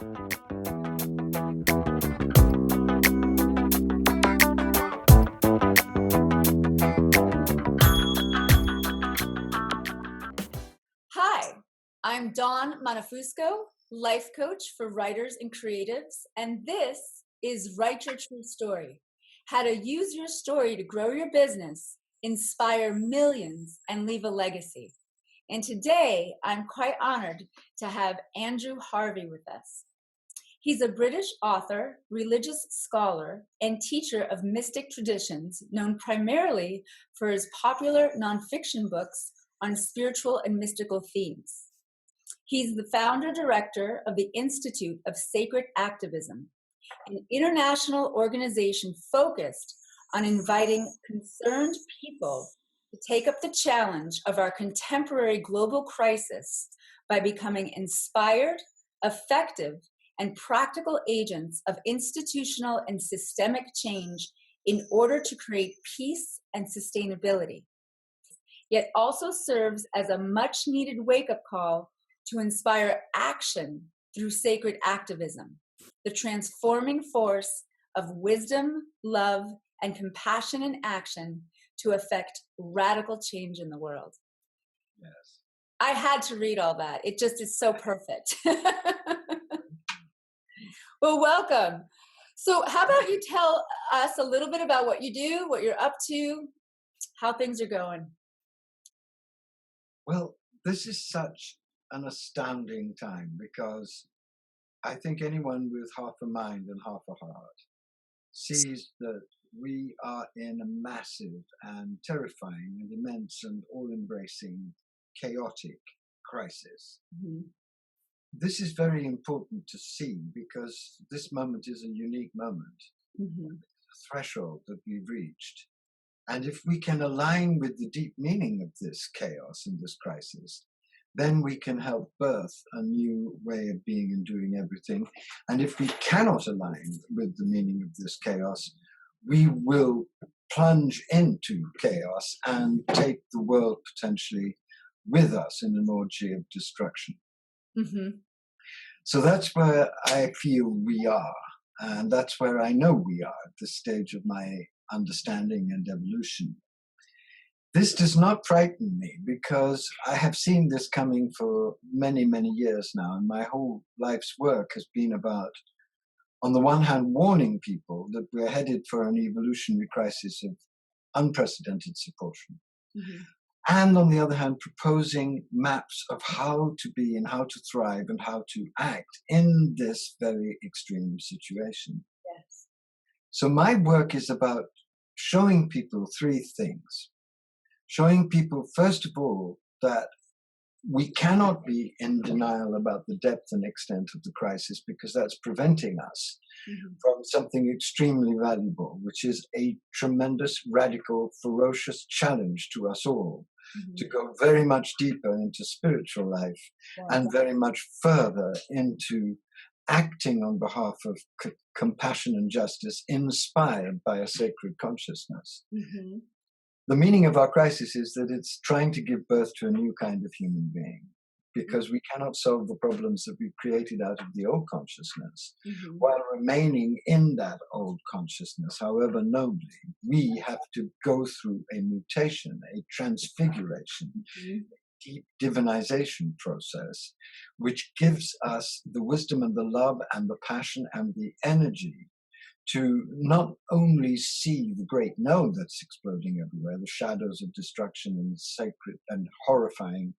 Hi, I'm Dawn Montefusco, life coach for writers and creatives, and this is Write Your True Story, how to use your story to grow your business, inspire millions, and leave a legacy. And today, I'm quite honored to have Andrew Harvey with us. He's a British author, religious scholar, and teacher of mystic traditions, known primarily for his popular nonfiction books on spiritual and mystical themes. He's the founder-director of the Institute of Sacred Activism, an international organization focused on inviting concerned people to take up the challenge of our contemporary global crisis by becoming inspired, effective, and practical agents of institutional and systemic change in order to create peace and sustainability, yet also serves as a much-needed wake-up call to inspire action through sacred activism, the transforming force of wisdom, love, and compassion in action to effect radical change in the world. Yes. I had to read all that. It just is so perfect. Well, welcome. So how about you tell us a little bit about what you do, what you're up to, how things are going? Well, this is such an astounding time because I think anyone with half a mind and half a heart sees that we are in a massive and terrifying and immense and all-embracing chaotic crisis. Mm-hmm. This is very important to see because this moment is a unique moment, Mm-hmm. a threshold that we've reached. And if we can align with the deep meaning of this chaos and this crisis, then we can help birth a new way of being and doing everything. And if we cannot align with the meaning of this chaos, we will plunge into chaos and take the world potentially with us in an orgy of destruction. Mm-hmm. So that's where I feel we are. And that's where I know we are at this stage of my understanding and evolution. This does not frighten me because I have seen this coming for many, many years now. And my whole life's work has been about, on the one hand, warning people that we're headed for an evolutionary crisis of unprecedented proportion. Mm-hmm. And on the other hand, proposing maps of how to be and how to thrive and how to act in this very extreme situation. Yes. So my work is about showing people three things. Showing people, first of all, that we cannot be in denial about the depth and extent of the crisis because that's preventing us Mm-hmm. from something extremely valuable, which is a tremendous, radical, ferocious challenge to us all. Mm-hmm. To go very much deeper into spiritual life and very much further into acting on behalf of compassion and justice inspired by a sacred consciousness. Mm-hmm. The meaning of our crisis is that it's trying to give birth to a new kind of human being because we cannot solve the problems that we've created out of the old consciousness. Mm-hmm. While remaining in that old consciousness, however nobly, we have to go through a mutation, a transfiguration, Mm-hmm. deep divinization process, which gives us the wisdom and the love and the passion and the energy to not only see the great no that's exploding everywhere, the shadows of destruction and sacred and horrifying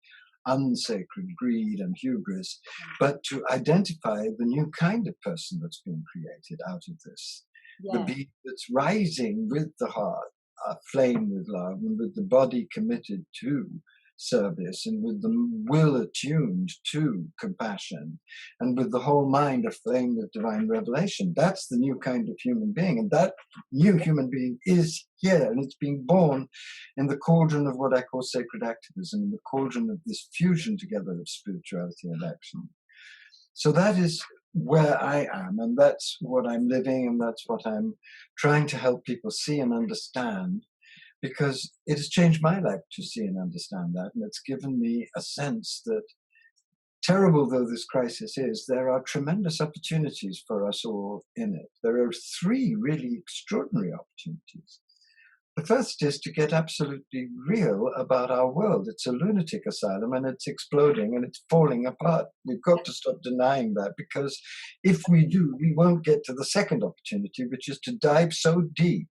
unsacred greed and hubris, but to identify the new kind of person that's being created out of this. Yeah. The being that's rising with the heart, aflame with love, and with the body committed to service, and with the will attuned to compassion, and with the whole mind aflame with divine revelation. That's the new kind of human being. And that new human being is here, and it's being born in the cauldron of what I call sacred activism, in the cauldron of this fusion together of spirituality and action. So that is where I am, and that's what I'm living, and that's what I'm trying to help people see and understand, because it has changed my life to see and understand that, and it's given me a sense that terrible though this crisis is, there are tremendous opportunities for us all in it. There are three really extraordinary opportunities. The first is to get absolutely real about our world. It's a lunatic asylum and it's exploding and it's falling apart. We've got to stop denying that, because if we do, we won't get to the second opportunity, which is to dive so deep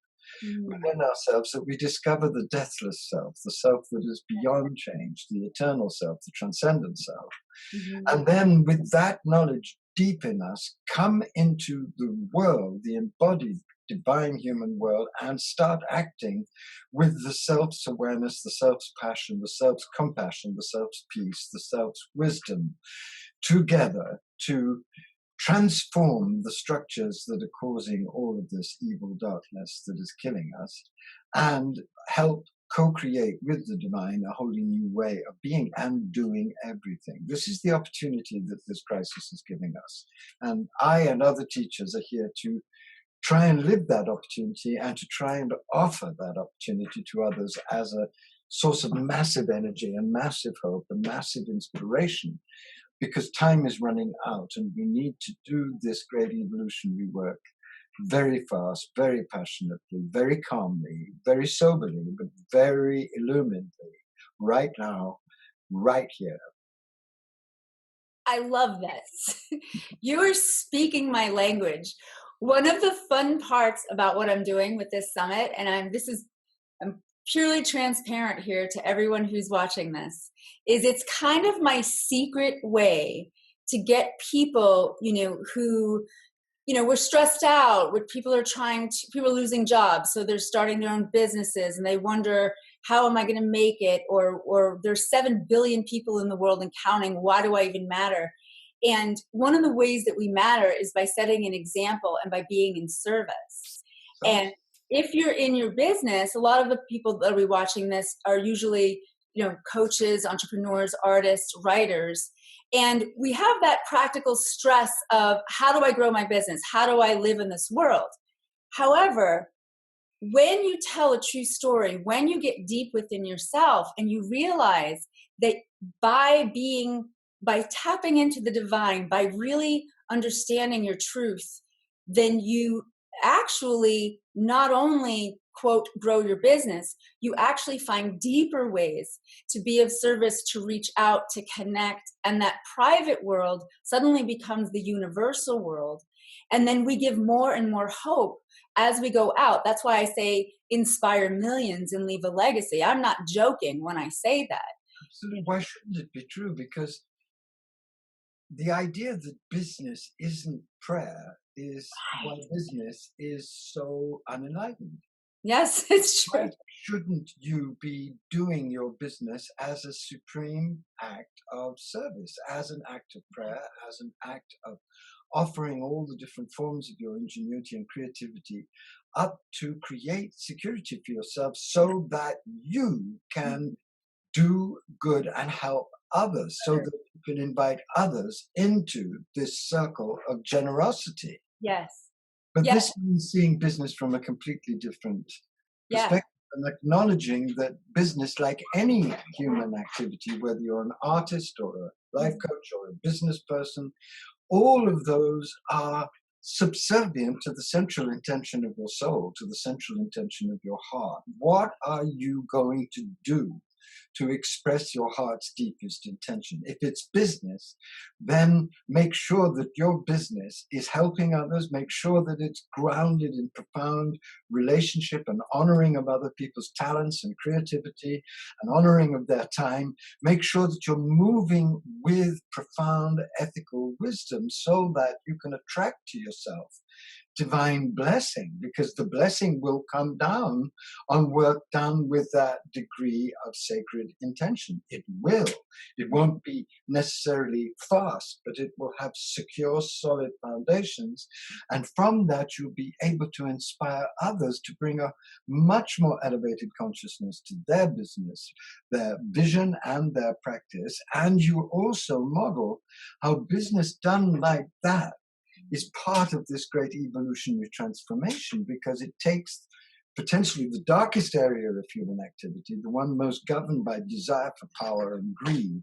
within ourselves that we discover the deathless self, the self that is beyond change, the eternal self, the transcendent self. And then with that knowledge deep in us, come into the world, the embodied divine human world, and start acting with the self's awareness, the self's passion, the self's compassion, the self's peace, the self's wisdom, together to transform the structures that are causing all of this evil darkness that is killing us, and help co-create with the divine a wholly new way of being and doing everything. This is the opportunity that this crisis is giving us. And I and other teachers are here to try and live that opportunity and to try and offer that opportunity to others as a source of massive energy and massive hope and massive inspiration, because time is running out and we need to do this great evolutionary work very fast, very passionately, very calmly, very soberly, but very illuminedly, right now, right here. I love this. You are speaking my language. One of the fun parts about what I'm doing with this summit, and I'm purely transparent here to everyone who's watching this, is it's kind of my secret way to get people, who, we're stressed out, where people are losing jobs, so they're starting their own businesses and they wonder, how am I going to make it? Or there's 7 billion people in the world and counting. Why do I even matter? And one of the ways that we matter is by setting an example and by being in service. And if you're in your business, a lot of the people that are watching this are usually, coaches, entrepreneurs, artists, writers. And we have that practical stress of, how do I grow my business? How do I live in this world? However, when you tell a true story, when you get deep within yourself and you realize that by tapping into the divine, by really understanding your truth, then you actually not only, quote, grow your business, you actually find deeper ways to be of service, to reach out, to connect. And that private world suddenly becomes the universal world. And then we give more and more hope as we go out. That's why I say inspire millions and leave a legacy. I'm not joking when I say that. Absolutely. Why shouldn't it be true? Because the idea that business isn't prayer is why business is so unenlightened. Yes, it's true. Why shouldn't you be doing your business as a supreme act of service, as an act of prayer, as an act of offering all the different forms of your ingenuity and creativity up to create security for yourself so that you can do good and help others, so that you can invite others into this circle of generosity. Yes. But yes. this means seeing business from a completely different perspective and acknowledging that business, like any human activity, whether you're an artist or a life coach or a business person, all of those are subservient to the central intention of your soul, to the central intention of your heart. What are you going to do to express your heart's deepest intention? If it's business, then make sure that your business is helping others. Make sure that it's grounded in profound relationship and honoring of other people's talents and creativity and honoring of their time. Make sure that you're moving with profound ethical wisdom so that you can attract to yourself divine blessing, because the blessing will come down on work done with that degree of sacred intention. It will. It won't be necessarily fast, but it will have secure, solid foundations. And from that, you'll be able to inspire others to bring a much more elevated consciousness to their business, their vision and their practice. And you also model how business done like that is part of this great evolutionary transformation, because it takes potentially the darkest area of human activity, the one most governed by desire for power and greed,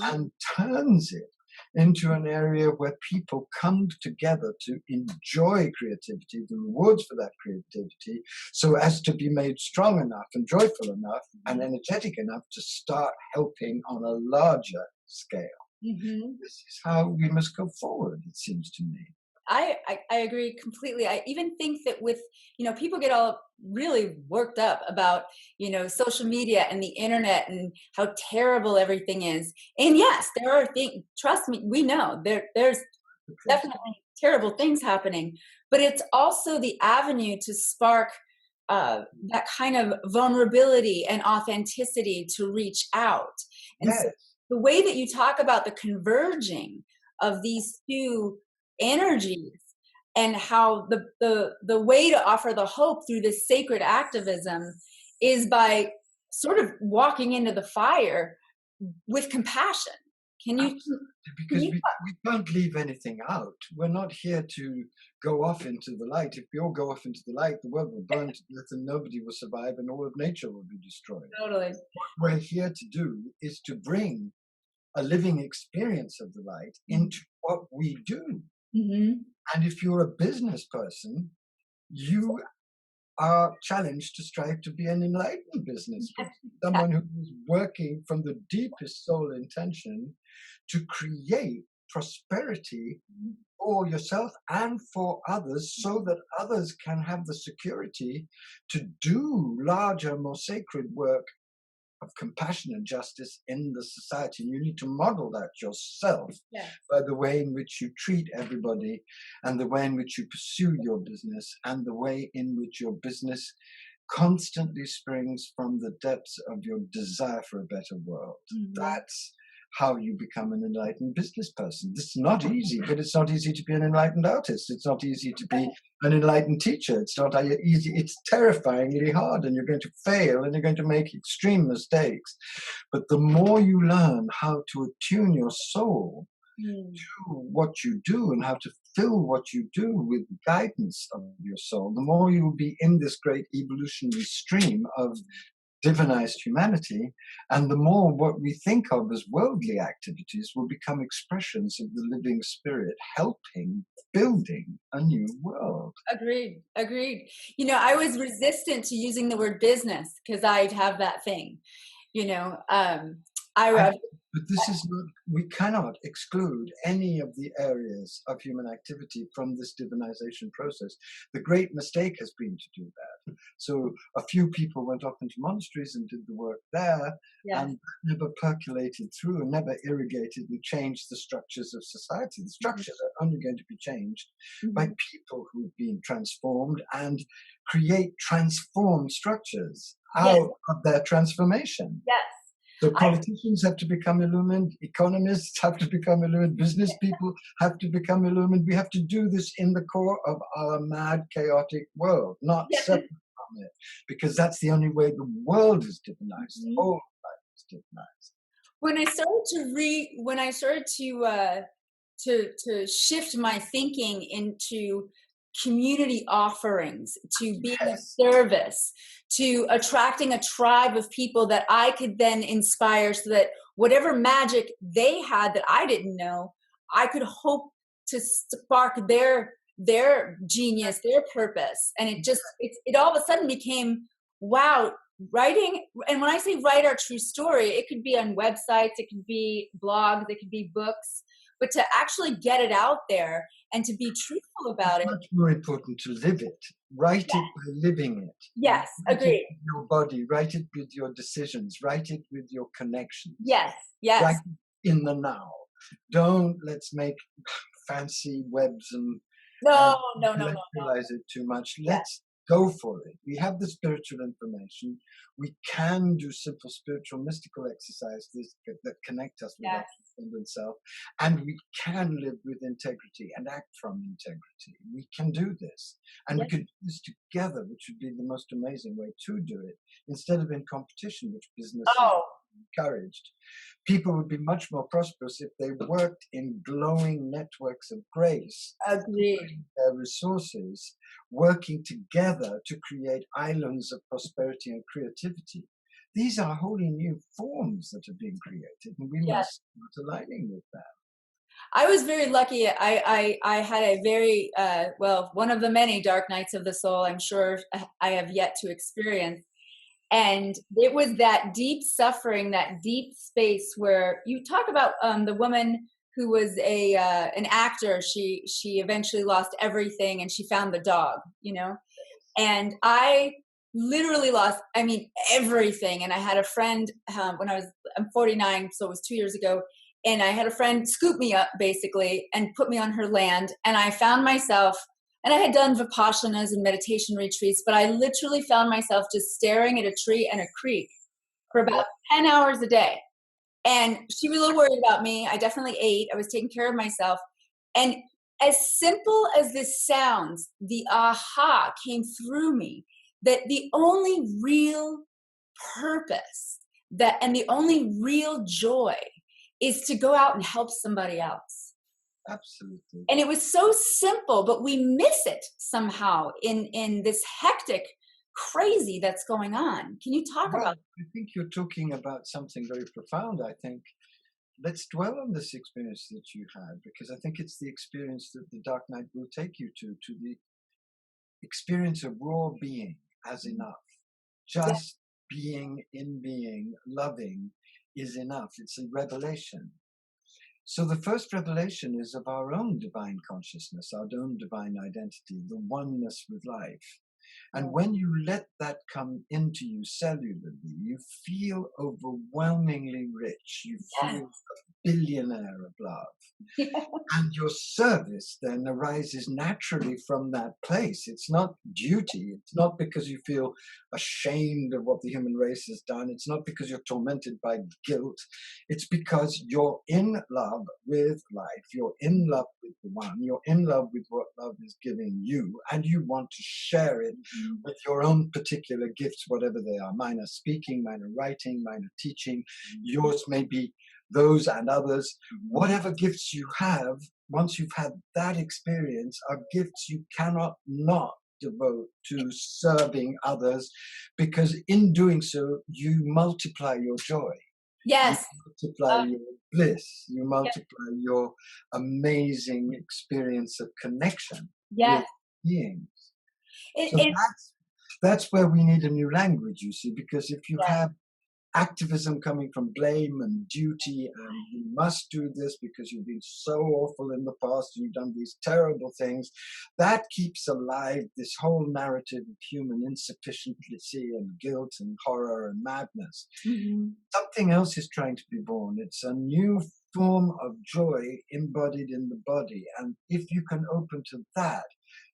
and turns it into an area where people come together to enjoy creativity, the rewards for that creativity, so as to be made strong enough and joyful enough and energetic enough to start helping on a larger scale. Mm-hmm. This is how we must go forward, it seems to me. I agree completely. I even think that with, people get all really worked up about, social media and the internet and how terrible everything is. And yes, there are things, trust me, we know there's definitely terrible things happening, but it's also the avenue to spark that kind of vulnerability and authenticity to reach out. And so Yes, the way that you talk about the converging of these two energies and how the way to offer the hope through this sacred activism is by sort of walking into the fire with compassion. Can you absolutely, can because you we can't leave anything out. We're not here to go off into the light. If we all go off into the light, the world will burn to death and nobody will survive and all of nature will be destroyed. totally. What we're here to do is to bring a living experience of the light into what we do. Mm-hmm. And if you're a business person, you are challenged to strive to be an enlightened business person, someone who is working from the deepest soul intention to create prosperity for yourself and for others, so that others can have the security to do larger, more sacred work of compassion and justice in the society. And you need to model that yourself by the way in which you treat everybody and the way in which you pursue your business and the way in which your business constantly springs from the depths of your desire for a better world. That's how you become an enlightened business person. This is not easy, but it's not easy to be an enlightened artist. It's not easy to be an enlightened teacher. It's not easy. It's terrifyingly hard, and you're going to fail and you're going to make extreme mistakes. But the more you learn how to attune your soul to what you do and how to fill what you do with guidance of your soul, the more you will be in this great evolutionary stream of divinized humanity, and the more what we think of as worldly activities will become expressions of the living spirit helping building a new world. Agreed. I was resistant to using the word business because I'd have that thing, you know. But this is not, we cannot exclude any of the areas of human activity from this divinization process. The great mistake has been to do that. So a few people went off into monasteries and did the work there, and never percolated through and never irrigated and changed the structures of society. The structures are only going to be changed by people who've been transformed and create transformed structures out of their transformation. So politicians have to become illumined, economists have to become illumined, business people have to become illumined. We have to do this in the core of our mad, chaotic world, not separate from it, because that's the only way the world is divinized. The whole life is divinized. When I started to shift my thinking into community offerings, to being of service, to attracting a tribe of people that I could then inspire, so that whatever magic they had that I didn't know, I could hope to spark their genius, their purpose. And it all of a sudden became, wow, writing. And when I say write our true story, it could be on websites, it could be blogs, it could be books, but to actually get it out there and to be truthful about it. It's much more important to live it. Write it by living it. Yes, write agreed. it with your body, write it with your decisions, write it with your connections. Yes. Write it in the now. Don't let's make fancy webs and intellectualize it too much. Let's go for it. We have the spiritual information. We can do simple spiritual mystical exercises that connect us with our transcendent self, and we can live with integrity and act from integrity. We can do this, and we can do this together, which would be the most amazing way to do it, instead of in competition, which business is encouraged. People would be much more prosperous if they worked in glowing networks of grace, their resources, working together to create islands of prosperity and creativity. These are wholly new forms that are being created, and we must start aligning with them. I was very lucky. I had a very, well, one of the many dark nights of the soul I'm sure I have yet to experience. And it was that deep suffering, that deep space where you talk about the woman who was an actor. She eventually lost everything and she found the dog, you know. And I literally lost, I mean, everything. And I had a friend when I'm 49, so it was 2 years ago. And I had a friend scoop me up basically and put me on her land. And I found myself, and I had done Vipassanas and meditation retreats, but I literally found myself just staring at a tree and a creek for Yeah, about 10 hours a day. And she was a little worried about me. I definitely ate. I was taking care of myself. And as simple as this sounds, the aha came through me that the only real purpose that and the only real joy is to go out and help somebody else. absolutely. And it was so simple, but we miss it somehow in this hectic crazy that's going on. Can you talk Well, about? I think you're talking about something very profound. I think let's dwell on this experience that you had, because I think it's the experience that the Dark Night will take you to the experience of raw being as enough. Yeah. Just being in being, loving is enough. It's a revelation. So the first revelation is of our own divine consciousness, our own divine identity, the oneness with life. And when you let that come into you cellularly, you feel overwhelmingly rich. You Yes. feel a billionaire of love. And your service then arises naturally from that place. It's not duty. It's not because you feel ashamed of what the human race has done. It's not because you're tormented by guilt. It's because you're in love with life. You're in love with the one. You're in love with what love is giving you. And you want to share it with your own particular gifts, whatever they are. Mine are speaking, mine are writing, mine are teaching. Yours may be those and others. Whatever gifts you have, once you've had that experience, are gifts you cannot not devote to serving others, because in doing so, you multiply your joy, you Yes. multiply Uh, your bliss, you yeah. multiply your amazing experience of connection with Yes. beings. So It, that's where we need a new language, you see, because if you yeah. have activism coming from blame and duty, and you must do this because you've been so awful in the past and you've done these terrible things, that keeps alive this whole narrative of human insufficiency and guilt and horror and madness. Mhm. Something else is trying to be born. It's a new form of joy embodied in the body. And if you can open to that,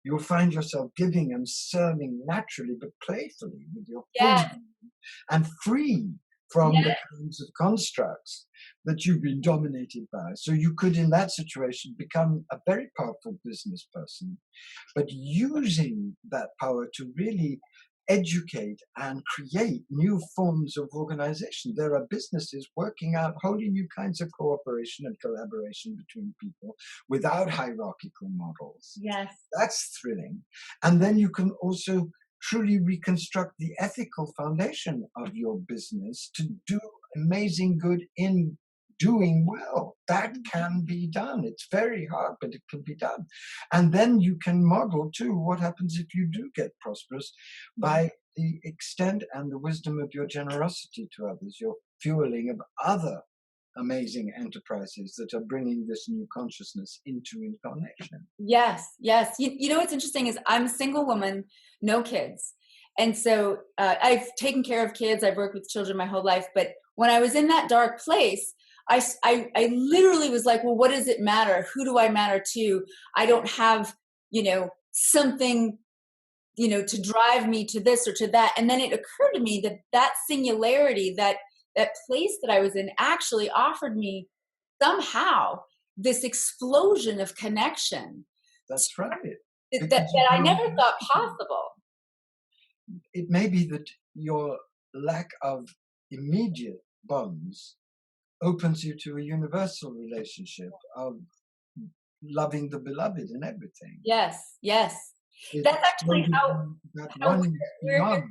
you'll find yourself giving and serving naturally but playfully with your full Yes. being, and free from the Yes. kinds of constructs that you've been dominated by. So you could, in that situation, become a very powerful business person, but using that power to really educate and create new forms of organization. There are businesses working out wholly new kinds of cooperation and collaboration between people without hierarchical models. Yes. That's thrilling. And then you can also truly reconstruct the ethical foundation of your business to do amazing good in doing well. That can be done. It's very hard, but it can be done. And then you can model too what happens if you do get prosperous by the extent and the wisdom of your generosity to others, your fueling of other amazing enterprises that are bringing this new consciousness into incarnation. Yes, yes. You know what's interesting is I'm a single woman, no kids. And so I've taken care of kids. I've worked with children my whole life. But when I was in that dark place, I literally was like, well, what does it matter? Who do I matter to? I don't have, something, to drive me to this or to that. And then it occurred to me that that singularity, that place that I was in actually offered me somehow this explosion of connection That's right. Because that you've I never already thought mastered it. possible. It may be that your lack of immediate bonds opens you to a universal relationship of loving the beloved in everything. Yes, yes. It That's actually exposes how you to that how oneness we're beyond.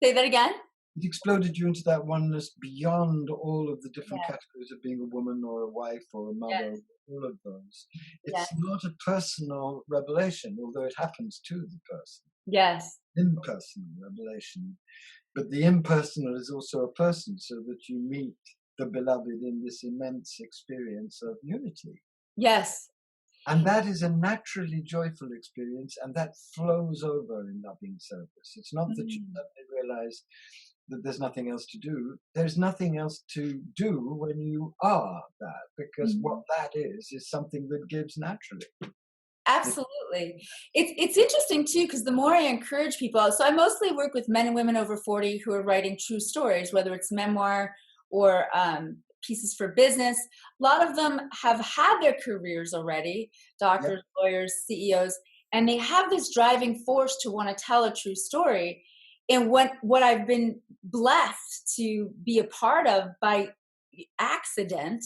say that again? It exploded you into that oneness beyond all of the different Yeah. categories of being a woman or a wife or a mother, Yes. all of those. Yes. It's not a personal revelation, although it happens to the person. Yes. Impersonal revelation. But the impersonal is also a person, so that you meet the beloved in this immense experience of unity. Yes. And that is a naturally joyful experience, and that flows over in loving service. It's not that you Mm. suddenly realize that there's nothing else to do. There's nothing else to do when you are that, because what Mhm. that is something that gives naturally. Absolutely. It's interesting too, because the more I encourage people, so I mostly work with men and women over 40 who are writing true stories, whether it's memoir or pieces for business. A lot of them have had their careers already, Yep. doctors, lawyers, CEOs, and they have this driving force to want to tell a true story. And what I've been blessed to be a part of by accident,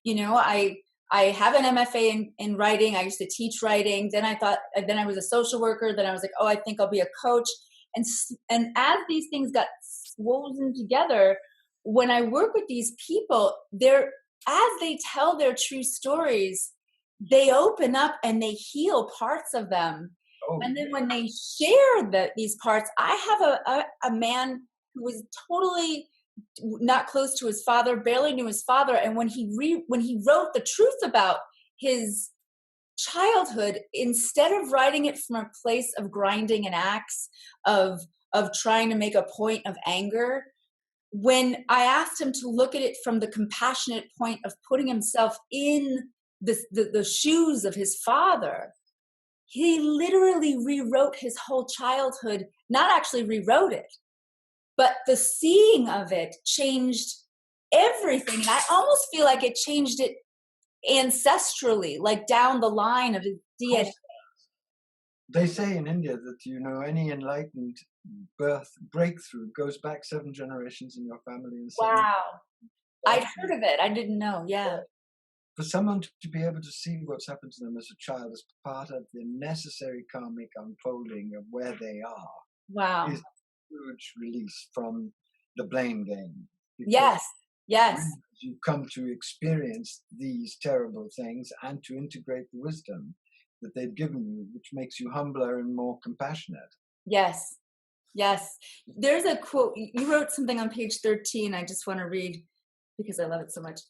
you know, I have an MFA in writing. I used to teach writing. Then I was a social worker. Then I was like, oh, I think I'll be a coach. And as these things got woven together, when I work with these people, as they tell their true stories, they open up and they heal parts of them. Oh, And then when they share these parts, I have a man who was totally not close to his father, barely knew his father, and when he wrote the truth about his childhood, instead of writing it from a place of grinding an axe, of trying to make a point of anger, when I asked him to look at it from the compassionate point of putting himself in the shoes of his father, he literally rewrote his whole childhood. Not actually rewrote it, but the seeing of it changed everything. And I almost feel like it changed it ancestrally, like down the line of his of DNA. course. They say in India that, any enlightened birth breakthrough goes back 7 generations in your family and seven Wow. I'd after. heard of it. I didn't know. Yeah. For someone to be able to see what's happened to them as a child as part of the necessary karmic unfolding of where they are Wow. is a huge release from the blame game. Because Yes. Yes. you come to experience these terrible things and to integrate the wisdom that they've given you, which makes you humbler and more compassionate. Yes. Yes. There's a quote. You wrote something on page 13. I just want to read because I love it so much.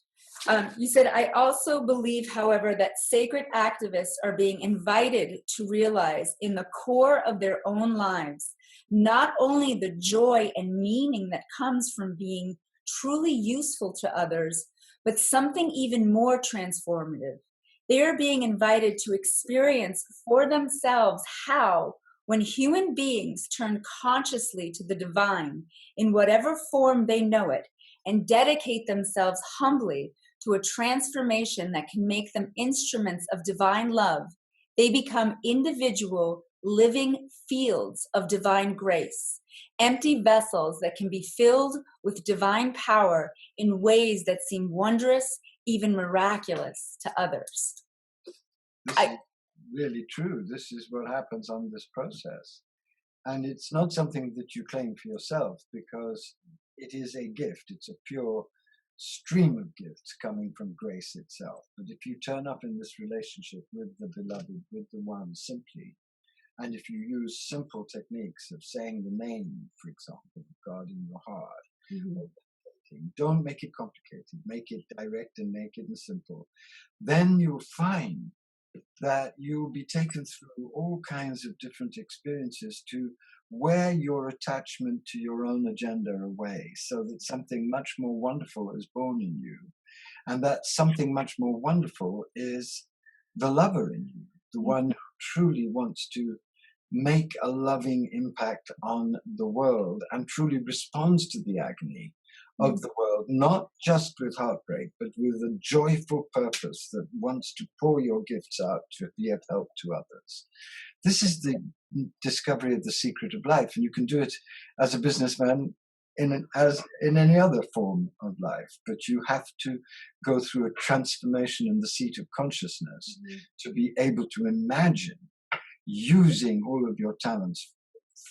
You said, I also believe, however, that sacred activists are being invited to realize in the core of their own lives not only the joy and meaning that comes from being truly useful to others, but something even more transformative. They are being invited to experience for themselves how, when human beings turn consciously to the divine in whatever form they know it, and dedicate themselves humbly to a transformation that can make them instruments of divine love, they become individual, living fields of divine grace, empty vessels that can be filled with divine power in ways that seem wondrous, even miraculous to others. This is really true. This is what happens on this process. And it's not something that you claim for yourself, because it is a gift. It's a pure stream of gifts coming from grace itself. But if you turn up in this relationship with the beloved, with the one, simply, and if you use simple techniques of saying the name, for example, of God in your heart, or meditating, don't make it complicated, make it direct and naked and simple, then you'll find that you'll be taken through all kinds of different experiences to wear your attachment to your own agenda away, so that something much more wonderful is born in you. And that something much more wonderful is the lover in you, the one who truly wants to make a loving impact on the world and truly responds to the agony of the world, not just with heartbreak, but with a joyful purpose that wants to pour your gifts out to be of help to others. This is the discovery of the secret of life, and you can do it as a businessman as in any other form of life, but you have to go through a transformation in the seat of consciousness to be able to imagine using all of your talents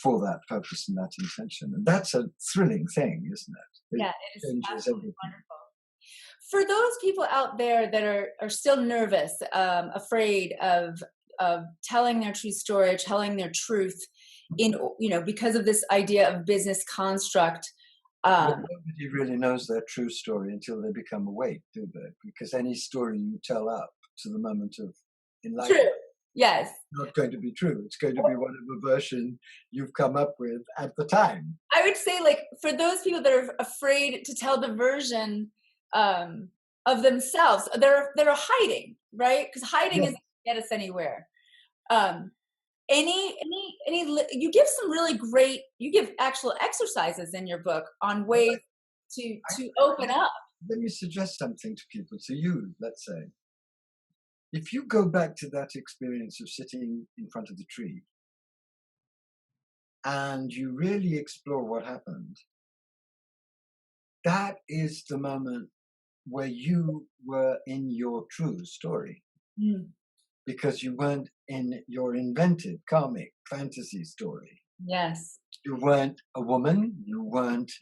for that purpose and that intention. And that's a thrilling thing, isn't it? It Yeah, it is changes absolutely everything. wonderful. For those people out there that are still nervous, afraid of telling their true story, telling their truth, because of this idea of business construct. Well, Um, nobody really knows their true story until they become awake, do they? Because any story you tell up to the moment of enlightenment True. Yes. is not going to be true. It's going to be whatever version you've come up with at the time. I would say, like, for those people that are afraid to tell the version of themselves, they're hiding, right? Because hiding Yeah. isn't gonna get us anywhere. Um, you give some really great, you give actual exercises in your book on ways to open up. Let me suggest something to people, to you, let's say. If you go back to that experience of sitting in front of the tree and you really explore what happened, that is the moment where you were in your true story, because you weren't in your invented karmic fantasy story. Yes. You weren't a woman, you weren't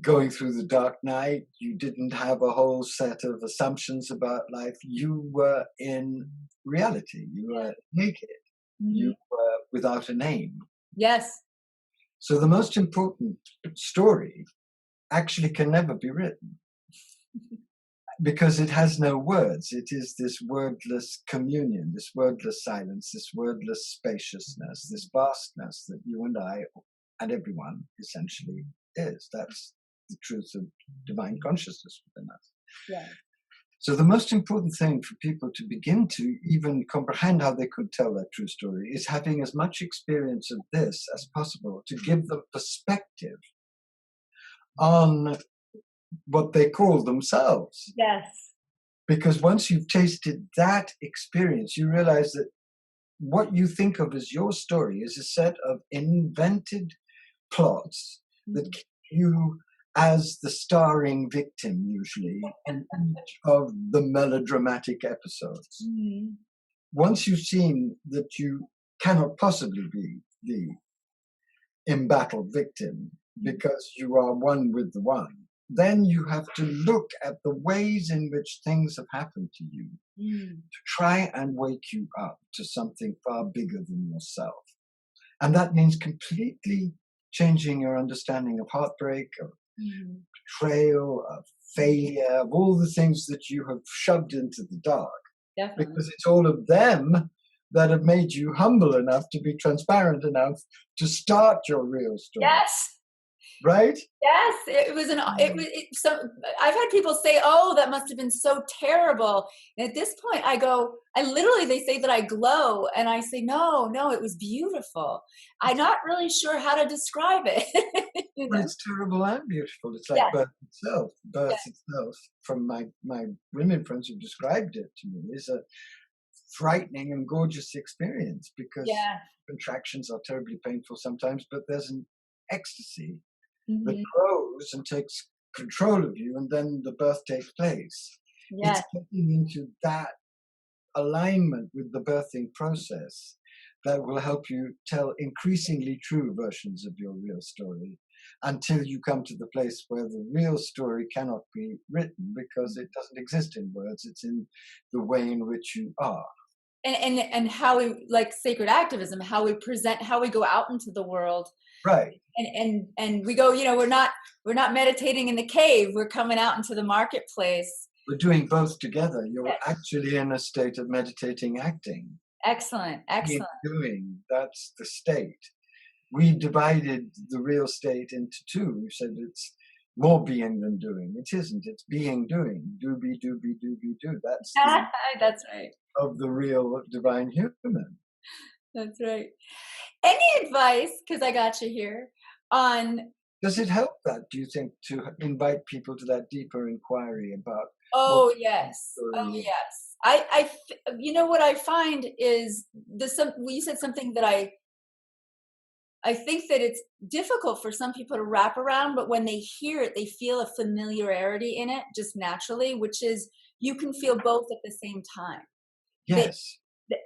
going through the dark night, you didn't have a whole set of assumptions about life. You were in reality, you were naked, you were without a name. Yes. So the most important story actually can never be written, because it has no words. It is this wordless communion, this wordless silence, this wordless spaciousness, this vastness that you and I and everyone essentially is. That's the truth of divine consciousness within us. Yeah. So the most important thing for people to begin to even comprehend how they could tell their true story is having as much experience of this as possible, to give them perspective on what they call themselves. Yes. Because once you've tasted that experience, you realize that what you think of as your story is a set of invented plots that keep you as the starring victim, usually, in each of the melodramatic episodes. Once you've seen that you cannot possibly be the embattled victim because you are one with the one, then you have to look at the ways in which things have happened to you to try and wake you up to something far bigger than yourself. And that means completely changing your understanding of heartbreak, of betrayal, of failure, of all the things that you have shoved into the dark. Definitely. Because it's all of them that have made you humble enough to be transparent enough to start your real story. Yes. Right? Yes, so I've had people say, "Oh, that must have been so terrible." And at this point they say that I glow, and I say, "No, it was beautiful." I'm not really sure how to describe it. Well, it's terrible and beautiful. It's like birth itself. Birth itself, from my women friends who described it to me, is a frightening and gorgeous experience, because contractions are terribly painful sometimes, but there's an ecstasy that grows and takes control of you, and then the birth takes place. It's getting into that alignment with the birthing process that will help you tell increasingly true versions of your real story, until you come to the place where the real story cannot be written, because it doesn't exist in words. It's in the way in which you are. And how we, like sacred activism, how we present, how we go out into the world. Right. And we go, we're not meditating in the cave. We're coming out into the marketplace. We're doing both together. You're actually in a state of meditating acting. Excellent. Doing, that's the state. We divided the real state into two. We said it's more being than doing. It isn't. It's being, doing. Do, be, do. That's that's right. Of the real divine human. That's right. Any advice, because I got you here, on... Does it help that, do you think, to invite people to that deeper inquiry about... Oh, yes. What I find is, you said something that I think that it's difficult for some people to wrap around, but when they hear it, they feel a familiarity in it just naturally, which is you can feel both at the same time. Yes.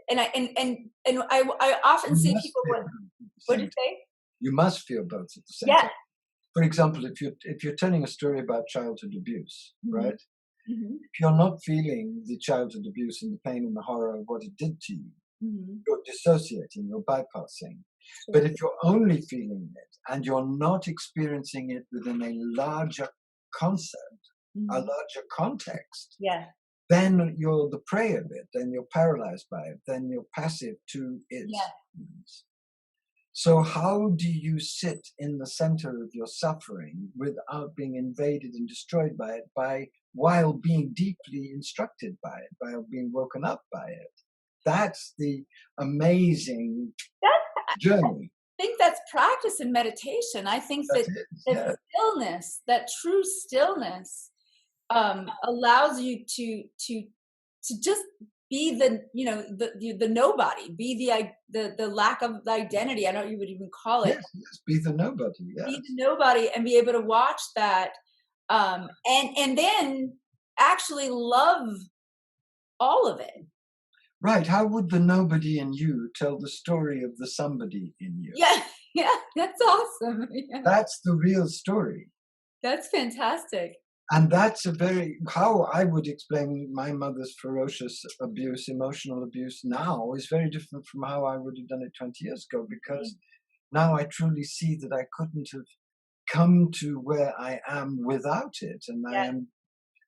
I often see people What same did time. you say? You must feel both at the same Yeah. time. For example, if you're telling a story about childhood abuse, Mm-hmm. right? Mm-hmm. If you're not feeling the childhood abuse and the pain and the horror of what it did to you, Mm-hmm. you're dissociating, you're bypassing. Sure. But if you're only feeling it and you're not experiencing it within a larger concept, a Mm-hmm. larger context, Yeah. then you're the prey of it, then you're paralyzed by it, then you're passive to Yeah. its needs. So, how do you sit in the center of your suffering without being invaded and destroyed by it, while being deeply instructed by it, while being woken up by it? That's the amazing That journey. I think that's practice and meditation. I think That that is, that yeah. stillness, that true stillness, allows you to just be the nobody, be the lack of identity. I don't know what you would even call it. Yes, yes, be the nobody, Be yes. the nobody and be able to watch that, and then actually love all of it. Right, how would the nobody in you tell the story of the somebody in you? Yeah, yeah, that's awesome. Yeah, That's the real story. that's fantastic. And that's how I would explain my mother's ferocious abuse, emotional abuse now is very different from how I would have done it 20 years ago, because now I truly see that I couldn't have come to where I am without it. And I Yeah, am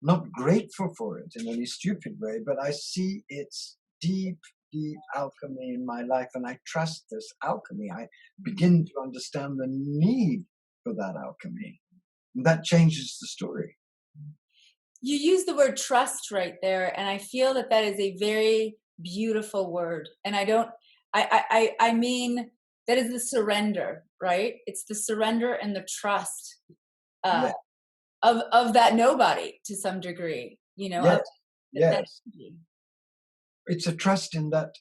not grateful for it in any stupid way, but I see its deep, deep alchemy in my life. And I trust this alchemy. I begin to understand the need for that alchemy. And that changes the story. you use the word trust right there, and I feel that that is a very beautiful word. And I don't, I mean, that is the surrender, right? It's the surrender and the trust, uh, Yeah. of that nobody to some degree, Yes. of that Yes. energy. It's a trust in that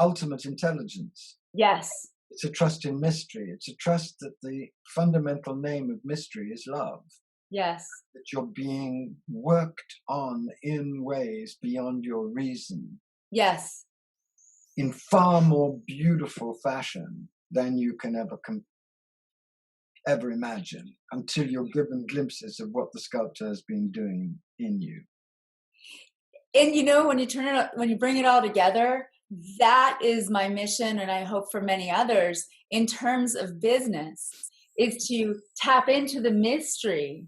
ultimate intelligence. Yes, It's a trust in mystery. It's a trust that the fundamental name of mystery is love, yes, that you're being worked on in ways beyond your reason yes. in far more beautiful fashion than you can ever imagine until you're given glimpses of what the sculptor has been doing in you. And when you bring it all together, that is my mission, and I hope for many others in terms of business, is to tap into the mystery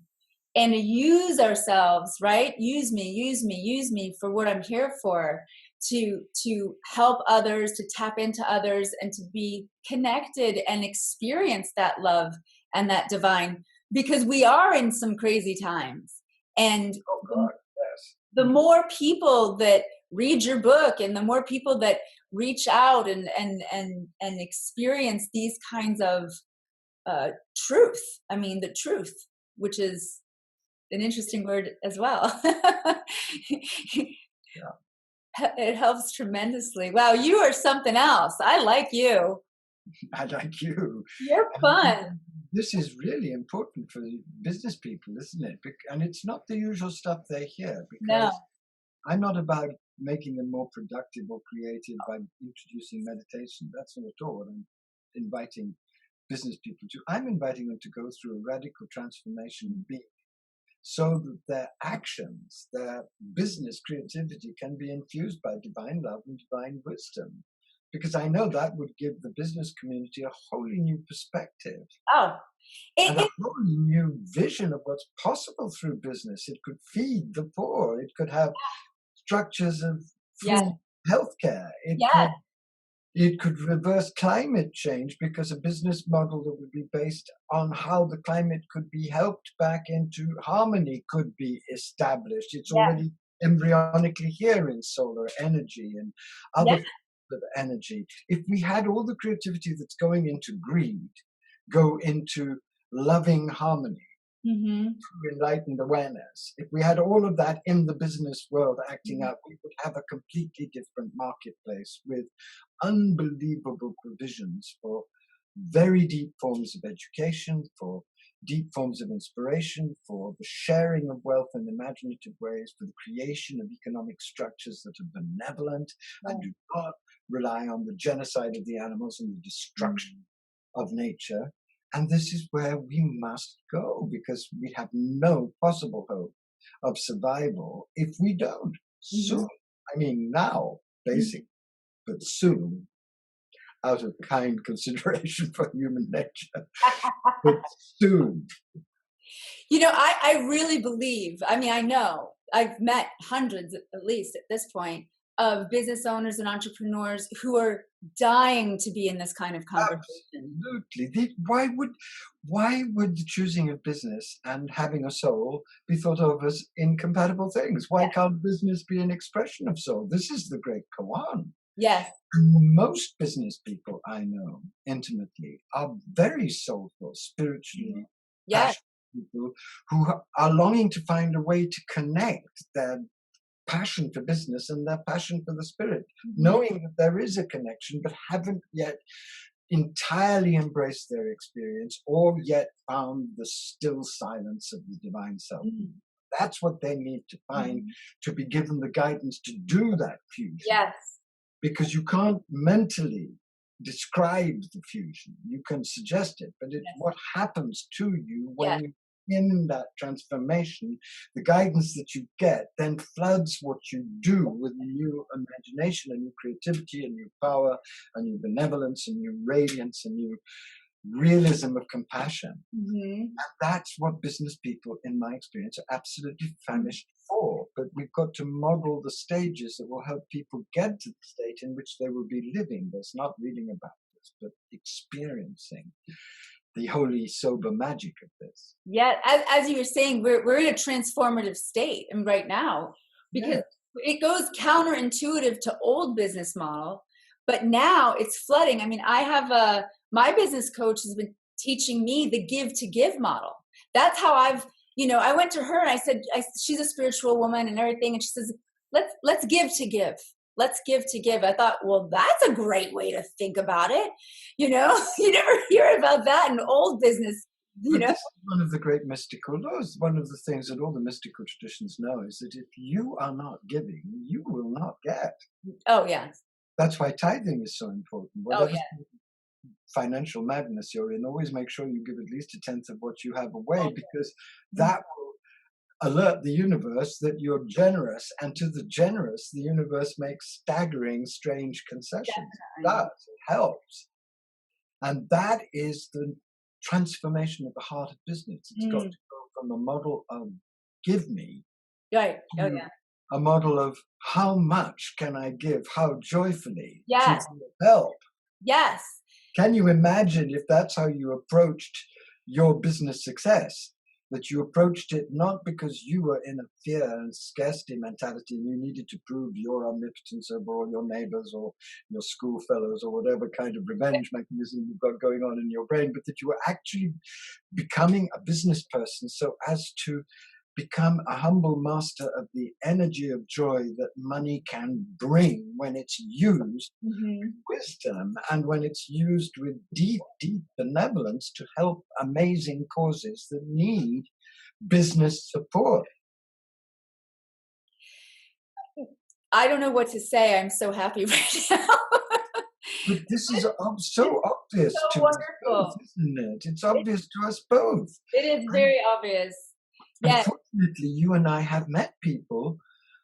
and use ourselves, right? Use me for what I'm here for, to help others, to tap into others, and to be connected and experience that love and that divine, because we are in some crazy times. And Oh God, yes. the more people that read your book and the more people that reach out and experience these kinds of truth, I mean the truth, which is an interesting word as well. Yeah. It helps tremendously. Wow, you are something else. I like you. I like you. You're And fun. this is really important for business people, isn't it? And it's not the usual stuff they hear, No. because I'm not about making them more productive or creative by introducing meditation. That's not at all what I'm inviting business people to. I'm inviting them to go through a radical transformation of being, so that their actions, their business creativity can be infused by divine love and divine wisdom. Because I know that would give the business community a wholly new perspective Oh, and a it wholly new vision of what's possible through business. It could feed the poor. It could have structures of yeah, free healthcare. yeah, It could reverse climate change, because a business model that would be based on how the climate could be helped back into harmony could be established. It's yeah, already embryonically here in solar energy and yeah, other forms of energy. If we had all the creativity that's going into greed go into loving harmony, mm-hmm. enlightened awareness, if we had all of that in the business world acting out, we would have a completely different marketplace with unbelievable provisions for very deep forms of education, for deep forms of inspiration, for the sharing of wealth in imaginative ways, for the creation of economic structures that are benevolent and do not rely on the genocide of the animals and the destruction of nature. And this is where we must go, because we have no possible hope of survival if we don't. Soon, I mean now, basically, but soon, out of kind consideration for human nature, but soon. I really believe, I mean, I know I've met hundreds, at least at this point, of business owners and entrepreneurs who are dying to be in this kind of conversation. Absolutely. Why would the choosing of business and having a soul be thought of as incompatible things? Why can't business be an expression of soul? This is the great koan. Yes. Most business people I know intimately are very soulful, spiritually Yes. passionate people who are longing to find a way to connect their passion for business and their passion for the spirit, knowing that there is a connection, but haven't yet entirely embraced their experience or yet found the still silence of the divine self. That's what they need to find to be given the guidance to do that fusion. Yes. Because you can't mentally describe the fusion. You can suggest it, but it's what happens to you when you're in that transformation. The guidance that you get then floods what you do with new imagination and new creativity and new power and new benevolence and new radiance and new realism of compassion. And that's what business people, in my experience, are absolutely famished for. But we've got to model the stages that will help people get to the state in which they will be living this, not reading about this, but experiencing the holy, sober magic of this. Yeah, as you were saying, we're in a transformative state, and right now, because it goes counterintuitive to old business model, but now it's flooding. I mean, I have my business coach has been teaching me the give to give model. That's how I went to her and I said, she's a spiritual woman and everything, and she says, let's give to give. Let's give to give. I thought, well, that's a great way to think about it. You never hear about that in old business. This is one of the great mystical laws. One of the things that all the mystical traditions know is that if you are not giving, you will not get. Oh, yes. That's why tithing is so important. Whatever financial madness you're in, always make sure you give at least a tenth of what you have away, because that will alert the universe that you're generous, and to the generous, the universe makes staggering, strange concessions. That helps. And that is the transformation of the heart of business. It's got to go from a model of give me to a model of how much can I give, how joyfully to help. Yes. Can you imagine if that's how you approached your business success? That you approached it not because you were in a fear and scarcity mentality and you needed to prove your omnipotence over all your neighbors or your school fellows or whatever kind of revenge mechanism you've got going on in your brain, but that you were actually becoming a business person so as to become a humble master of the energy of joy that money can bring when it's used with wisdom and when it's used with deep, deep benevolence to help amazing causes that need business support. I don't know what to say. I'm so happy right now. But this is so obvious to us both, isn't it? It's obvious to us both. It is very obvious. Yes. Unfortunately, you and I have met people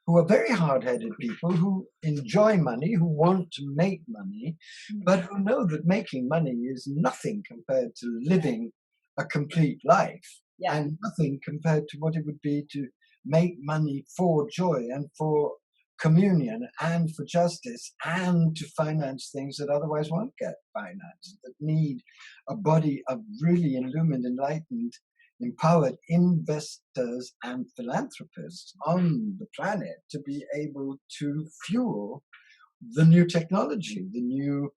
who are very hard-headed people who enjoy money, who want to make money, but who know that making money is nothing compared to living a complete life, and nothing compared to what it would be to make money for joy and for communion and for justice and to finance things that otherwise won't get financed, that need a body of really illumined, enlightened, empowered investors and philanthropists on the planet to be able to fuel the new technology, the new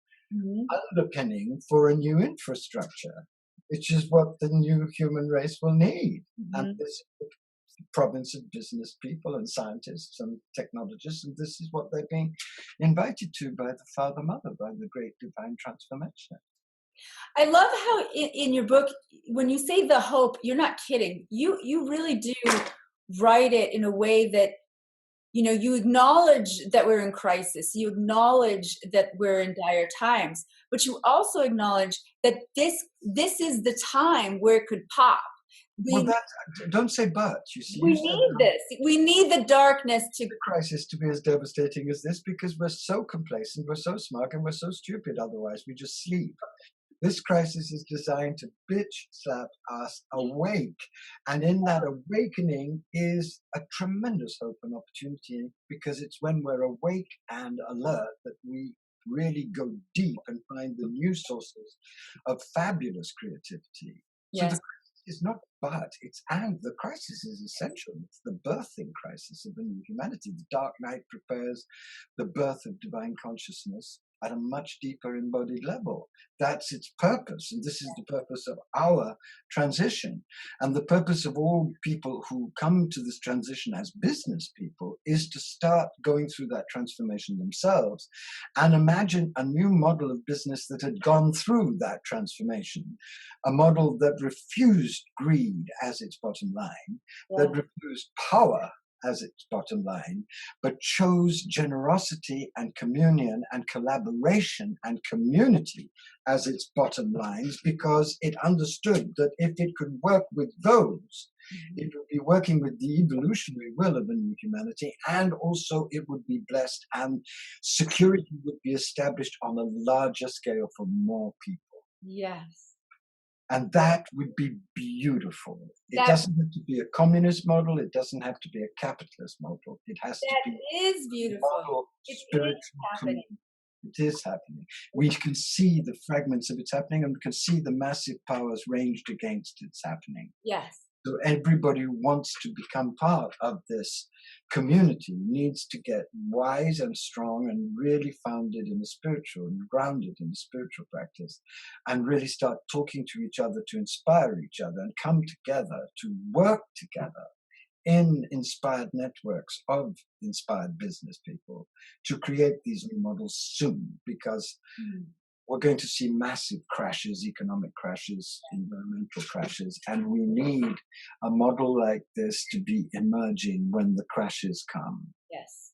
underpinning for a new infrastructure, which is what the new human race will need. And this is the province of business people and scientists and technologists, and this is what they're being invited to by the Father Mother, by the great divine transformation. I love how in your book, when you say the hope, you're not kidding. You really do write it in a way that you acknowledge that we're in crisis. You acknowledge that we're in dire times, but you also acknowledge that this is the time where it could pop. Well, We don't say but. You we said need this. We need the darkness to. the crisis to be as devastating as this because we're so complacent, we're so smug, and we're so stupid. Otherwise, we just sleep. This crisis is designed to bitch slap us awake. And in that awakening is a tremendous hope and opportunity, because it's when we're awake and alert that we really go deep and find the new sources of fabulous creativity. So the Yes. crisis is not but, it's and. The crisis is essential. It's the birthing crisis of a new humanity. The dark night prepares the birth of divine consciousness at a much deeper embodied level. That's its purpose. And this is the purpose of our transition. And the purpose of all people who come to this transition as business people is to start going through that transformation themselves and imagine a new model of business that had gone through that transformation, a model that refused greed as its bottom line, that refused power as its bottom line, but chose generosity and communion and collaboration and community as its bottom lines, because it understood that if it could work with those, it would be working with the evolutionary will of a new humanity, and also it would be blessed and security would be established on a larger scale for more people. Yes. And that would be beautiful. It doesn't have to be a communist model. It doesn't have to be a capitalist model. It has to be is beautiful. model, It spiritual. is happening. It is happening. We can see the fragments of it's happening, and we can see the massive powers ranged against its happening. Yes. So everybody who wants to become part of this community needs to get wise and strong and really founded in the spiritual and grounded in the spiritual practice, and really start talking to each other to inspire each other and come together to work together in inspired networks of inspired business people to create these new models soon, because we're going to see massive crashes, economic crashes, environmental crashes, and we need a model like this to be emerging when the crashes come. Yes.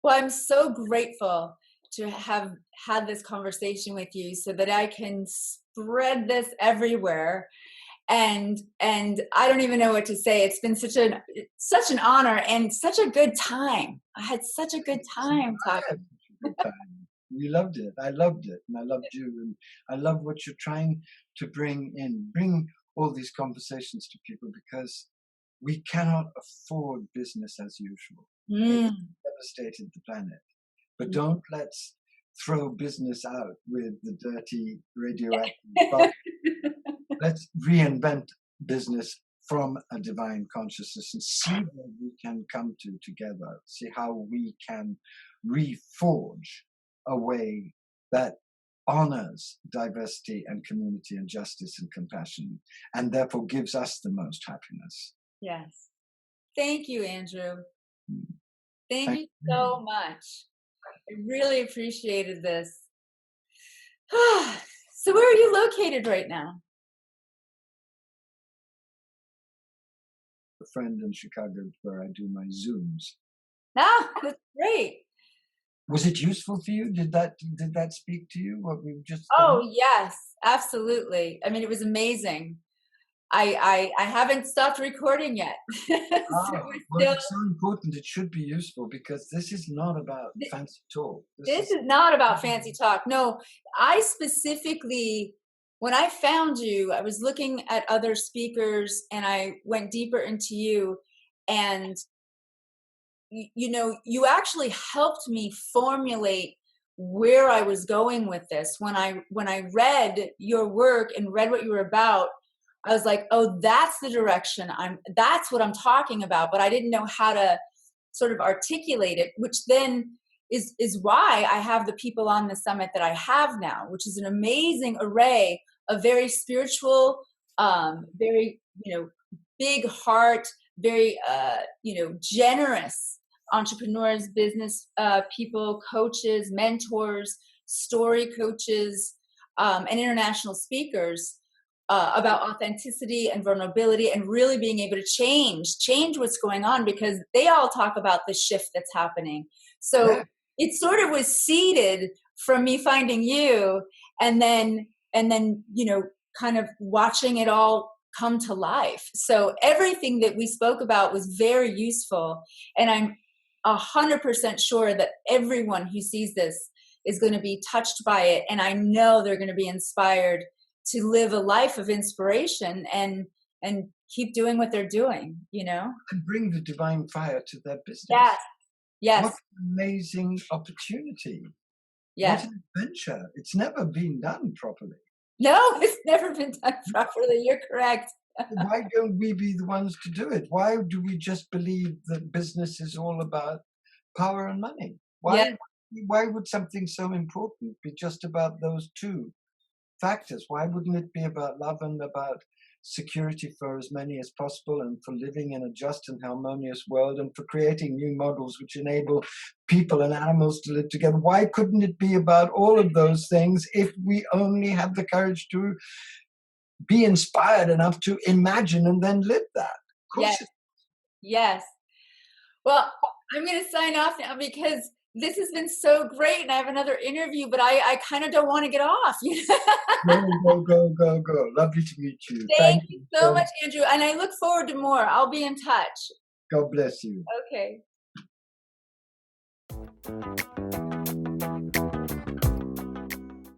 Well, I'm so grateful to have had this conversation with you so that I can spread this everywhere. And I don't even know what to say. It's been such an honor and such a good time. I had such a good time talking. Good time. We loved it. I loved it, and I loved you, and I love what you're trying to bring all these conversations to people, because we cannot afford business as usual. It's devastated the planet. But don't let's throw business out with the dirty radioactive. Let's reinvent business from a divine consciousness and see where we can come to together, see how we can reforge a way that honors diversity and community and justice and compassion, and therefore gives us the most happiness. Yes. Thank you, Andrew. Thank you you. so much. I really appreciated this. So where are you located right now? A friend in Chicago where I do my Zooms. Ah, that's great. Was it useful for you? Did that speak to you, what we've just Oh, done? yes, absolutely. I mean, it was amazing. I haven't stopped recording yet. So Well, it's so important. It should be useful, because this is not about fancy talk. This is not about fancy talk. No, I specifically, when I found you, I was looking at other speakers and I went deeper into you, and you actually helped me formulate where I was going with this. When I read your work and read what you were about, I was like, oh, that's the direction that's what I'm talking about. But I didn't know how to sort of articulate it, which then is why I have the people on the summit that I have now, which is an amazing array of very spiritual, very, big heart, very, generous entrepreneurs, business people, coaches, mentors, story coaches, and international speakers about authenticity and vulnerability and really being able to change what's going on, because they all talk about the shift that's happening. So it sort of was seeded from me finding you, and then, kind of watching it all come to life. So everything that we spoke about was very useful. And I'm 100% sure that everyone who sees this is going to be touched by it. And I know they're going to be inspired to live a life of inspiration and keep doing what they're doing, And bring the divine fire to their business. Yes. Yes. What an amazing opportunity. Yes. What an adventure. It's never been done properly. No, it's never been done properly. You're correct. Why don't we be the ones to do it? Why do we just believe that business is all about power and money? Why would something so important be just about those two factors? Why wouldn't it be about love and about security for as many as possible, and for living in a just and harmonious world, and for creating new models which enable people and animals to live together? Why couldn't it be about all of those things if we only had the courage to be inspired enough to imagine and then live that? Of course. Yes. Well, I'm going to sign off now because this has been so great, and I have another interview, but I kind of don't want to get off. Go. Lovely to meet you. Thank you so much, Andrew. And I look forward to more. I'll be in touch. God bless you. Okay.